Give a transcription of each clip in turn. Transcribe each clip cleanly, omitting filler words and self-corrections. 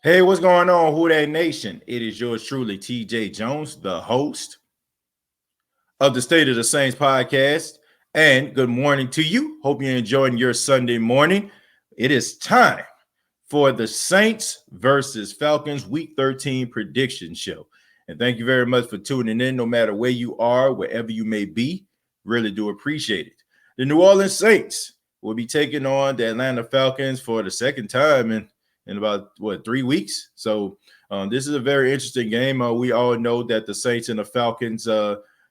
Hey, what's going on, Who That Nation? It is yours truly, TJ Jones, the host of the State of the Saints podcast. And good morning to you. Hope you're enjoying your Sunday morning. It is time for the Saints versus Falcons Week 13 prediction show. And thank you very much for tuning in, no matter where you are, wherever you may be. Really do appreciate it. The New Orleans Saints will be taking on the Atlanta Falcons for the second time in about 3 weeks. So this is a very interesting game. We all know that the Saints and the Falcons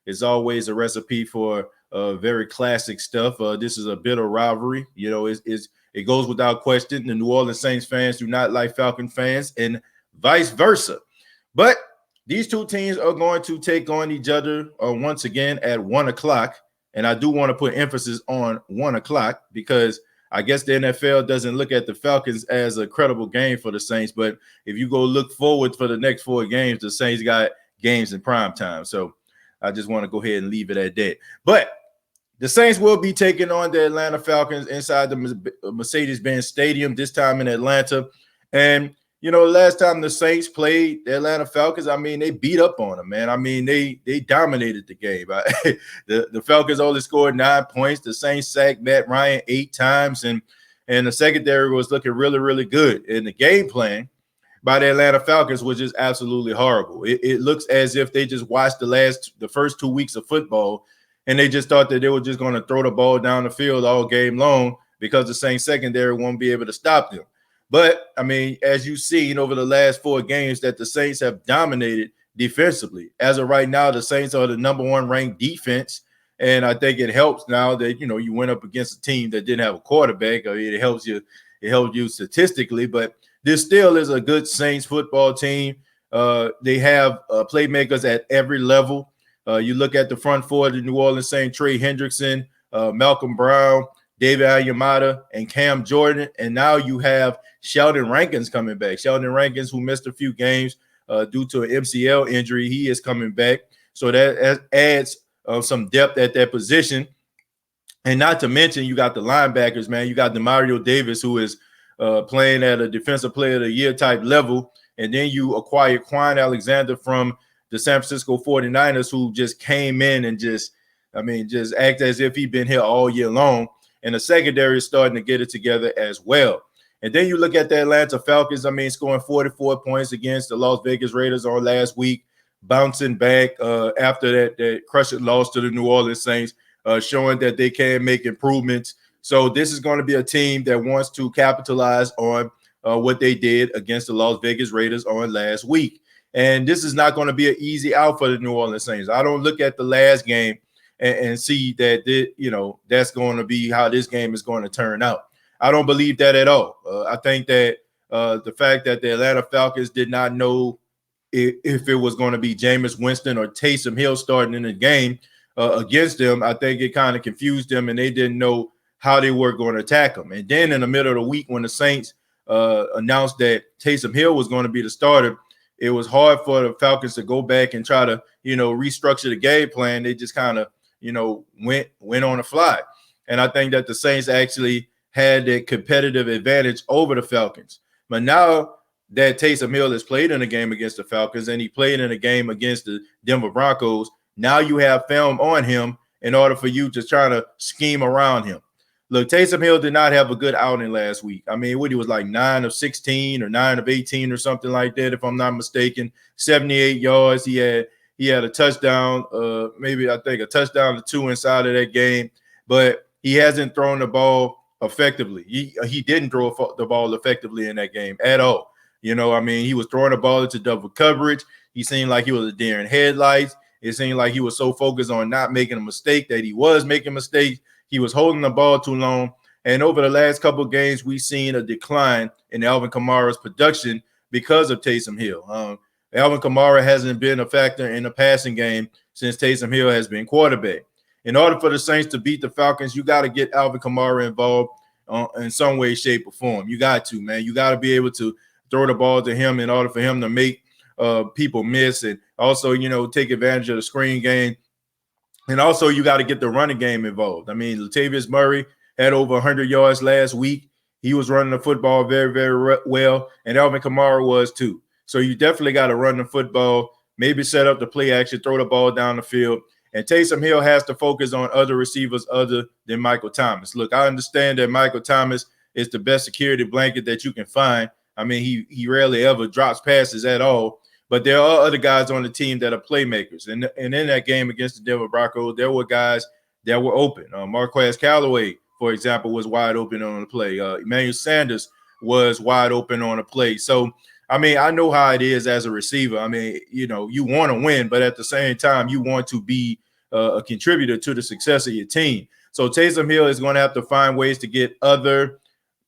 is always a recipe for very classic stuff. This is a bitter rivalry. You know, it goes without question. The New Orleans Saints fans do not like Falcon fans, and vice versa. But these two teams are going to take on each other once again at 1 o'clock. And I do want to put emphasis on 1 o'clock because I guess the NFL doesn't look at the Falcons as a credible game for the Saints. But if you go look forward for the next 4 games, the Saints got games in prime time. So I just want to go ahead and leave it at that. But the Saints will be taking on the Atlanta Falcons inside the Mercedes-Benz Stadium, this time in Atlanta. And, you know, last time the Saints played the Atlanta Falcons, I mean, they beat up on them, man. I mean, they dominated the game. The Falcons only scored 9 points. The Saints sacked Matt Ryan 8 times, and the secondary was looking really, really good. And the game plan by the Atlanta Falcons was just absolutely horrible. It looks as if they just watched the first 2 weeks of football, and they just thought that they were just going to throw the ball down the field all game long because the Saints secondary won't be able to stop them. But, I mean, as you've seen over the last 4 games that the Saints have dominated defensively. As of right now, the Saints are the number 1 ranked defense, and I think it helps now that, you know, you went up against a team that didn't have a quarterback. I mean, it helps you statistically, but this still is a good Saints football team. They have playmakers at every level. You look at the front four of the New Orleans Saints: Trey Hendrickson, Malcolm Brown, David Ayamada, and Cam Jordan. And now you have Sheldon Rankins coming back. Sheldon Rankins, who missed a few games due to an MCL injury, he is coming back. So that adds some depth at that position. And not to mention, you got the linebackers, man. You got Demario Davis, who is playing at a defensive player of the year type level. And then you acquired Quan Alexander from the San Francisco 49ers, who just came in and just act as if he'd been here all year long. And the secondary is starting to get it together as well. And then you look at the Atlanta Falcons, scoring 44 points against the Las Vegas Raiders on last week, bouncing back after that crushing loss to the New Orleans Saints, showing that they can make improvements. So this is going to be a team that wants to capitalize on what they did against the Las Vegas Raiders on last week. And this is not going to be an easy out for the New Orleans Saints. I don't look at the last game and see that, that's going to be how this game is going to turn out. I don't believe that at all. I think that the fact that the Atlanta Falcons did not know if it was going to be Jameis Winston or Taysom Hill starting in the game against them, I think it kind of confused them, and they didn't know how they were going to attack them. And then in the middle of the week, when the Saints announced that Taysom Hill was going to be the starter, it was hard for the Falcons to go back and try to, restructure the game plan. They just kind of, went on the fly. And I think that the Saints actually had a competitive advantage over the Falcons. But now that Taysom Hill has played in a game against the Falcons and he played in a game against the Denver Broncos, now you have film on him in order for you to try to scheme around him. Look, Taysom Hill did not have a good outing last week. I mean, he was like 9 of 16 or 9 of 18 or something like that, if I'm not mistaken. 78 yards. He had a touchdown, a touchdown or 2 inside of that game, but he hasn't thrown the ball effectively. He didn't throw the ball effectively in that game at all. He was throwing the ball into double coverage. He seemed like he was a deer in headlights. It seemed like he was so focused on not making a mistake that he was making mistakes. He was holding the ball too long. And over the last couple of games, we've seen a decline in Alvin Kamara's production because of Taysom Hill. Alvin Kamara hasn't been a factor in the passing game since Taysom Hill has been quarterback. In order for the Saints to beat the Falcons, you got to get Alvin Kamara involved in some way, shape, or form. You got to, man. You got to be able to throw the ball to him in order for him to make people miss, and also, take advantage of the screen game. And also, you got to get the running game involved. I mean, Latavius Murray had over 100 yards last week. He was running the football very, very well, and Alvin Kamara was too. So you definitely got to run the football, maybe set up the play action, throw the ball down the field. And Taysom Hill has to focus on other receivers other than Michael Thomas. Look, I understand that Michael Thomas is the best security blanket that you can find. I mean, he rarely ever drops passes at all. But there are other guys on the team that are playmakers. And in that game against the Denver Broncos, there were guys that were open. Marquez Callaway, for example, was wide open on the play. Emmanuel Sanders was wide open on a play. So, I mean, I know how it is as a receiver. I mean, you want to win, but at the same time, you want to be a contributor to the success of your team. So Taysom Hill is going to have to find ways to get other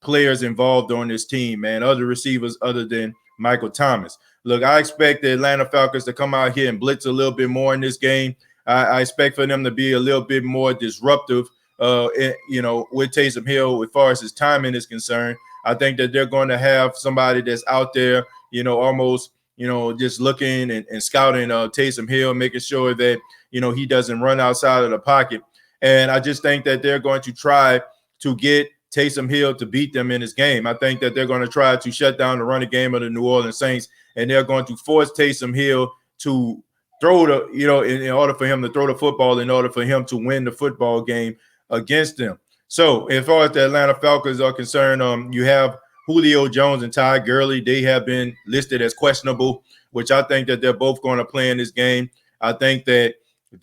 players involved on this team, man, other receivers other than Michael Thomas. Look, I expect the Atlanta Falcons to come out here and blitz a little bit more in this game. I expect for them to be a little bit more disruptive, with Taysom Hill as far as his timing is concerned. I think that they're going to have somebody that's out there, almost, just looking and scouting Taysom Hill, making sure that, he doesn't run outside of the pocket. And I just think that they're going to try to get Taysom Hill to beat them in this game. I think that they're going to try to shut down the running game of the New Orleans Saints, and they're going to force Taysom Hill to throw in order for him to throw the football, in order for him to win the football game against them. So as far as the Atlanta Falcons are concerned, you have Julio Jones and Ty Gurley. They have been listed as questionable, which I think that they're both going to play in this game. I think that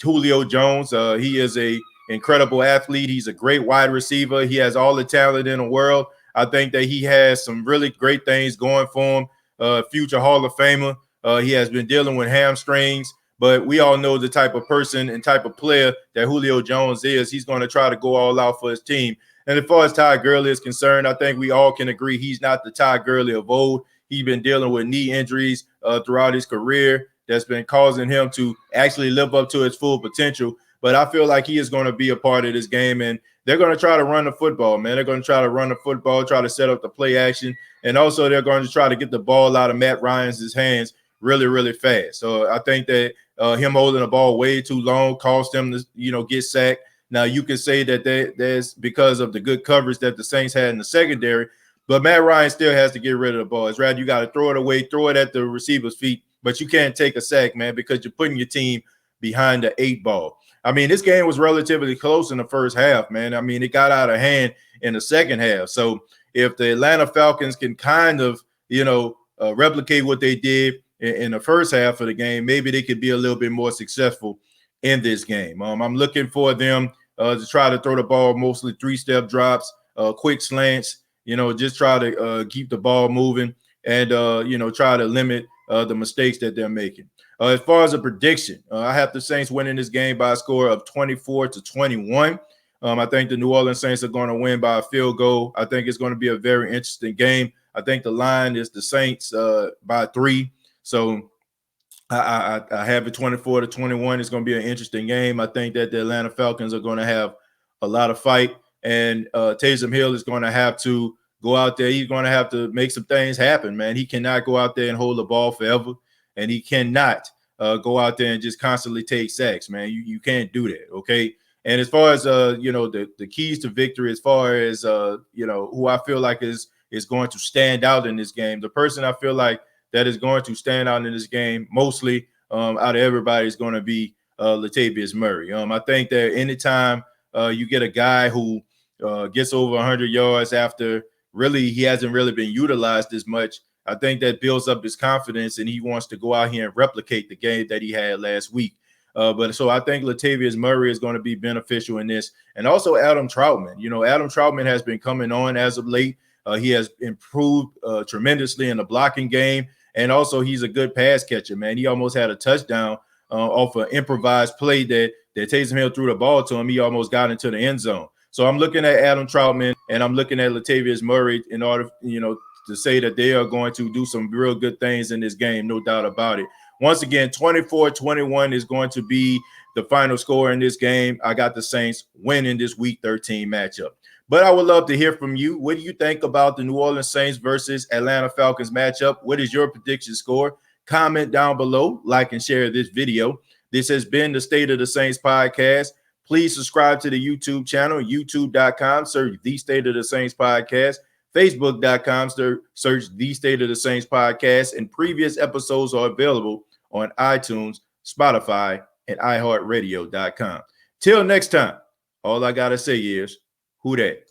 Julio Jones, he is a incredible athlete. He's a great wide receiver. He has all the talent in the world. I think that he has some really great things going for him. Future Hall of Famer. He has been dealing with hamstrings, but we all know the type of person and type of player that Julio Jones is. He's going to try to go all out for his team. And as far as Ty Gurley is concerned, I think we all can agree he's not the Ty Gurley of old. He's been dealing with knee injuries throughout his career that's been causing him to actually live up to his full potential. But I feel like he is going to be a part of this game, and they're going to try to run the football, man. They're going to try to run the football, try to set up the play action, and also they're going to try to get the ball out of Matt Ryan's hands really, really fast. So I think that him holding the ball way too long caused him to, get sacked. Now, you can say that that's because of the good coverage that the Saints had in the secondary, but Matt Ryan still has to get rid of the ball. It's rather you got to throw it away, throw it at the receiver's feet, but you can't take a sack, man, because you're putting your team behind the 8 ball. I mean, this game was relatively close in the first half, man. I mean, it got out of hand in the second half. So if the Atlanta Falcons can kind of, replicate what they did in the first half of the game, maybe they could be a little bit more successful in this game. I'm looking for them to try to throw the ball, mostly 3-step drops, quick slants, just try to keep the ball moving and, try to limit the mistakes that they're making. As far as a prediction, I have the Saints winning this game by a score of 24-21. I think the New Orleans Saints are going to win by a field goal. I think it's going to be a very interesting game. I think the line is the Saints by 3. So I have it 24-21. It's going to be an interesting game. I think that the Atlanta Falcons are going to have a lot of fight, and Taysom Hill is going to have to go out there. He's going to have to make some things happen, man. He cannot go out there and hold the ball forever. And he cannot go out there and just constantly take sacks, man. You can't do that, okay? And as far as, the keys to victory, as far as, who I feel like is going to stand out in this game, the person I feel like that is going to stand out in this game mostly out of everybody is going to be Latavius Murray. I think that anytime you get a guy who gets over 100 yards after really he hasn't really been utilized as much, I think that builds up his confidence, and he wants to go out here and replicate the game that he had last week. So I think Latavius Murray is going to be beneficial in this. And also Adam Troutman. Adam Troutman has been coming on as of late. He has improved tremendously in the blocking game. And also he's a good pass catcher, man. He almost had a touchdown off an improvised play that Taysom Hill threw the ball to him. He almost got into the end zone. So I'm looking at Adam Troutman, and I'm looking at Latavius Murray in order, to say that they are going to do some real good things in this game, no doubt about it. Once again, 24-21 is going to be the final score in this game. I got the Saints winning this Week 13 matchup. But I would love to hear from you. What do you think about the New Orleans Saints versus Atlanta Falcons matchup? What is your prediction score? Comment down below, like and share this video. This has been the State of the Saints podcast. Please subscribe to the YouTube channel, youtube.com. Search the State of the Saints podcast. Facebook.com, search The State of the Saints podcast, and previous episodes are available on iTunes, Spotify, and iHeartRadio.com. Till next time, all I got to say is, who dat?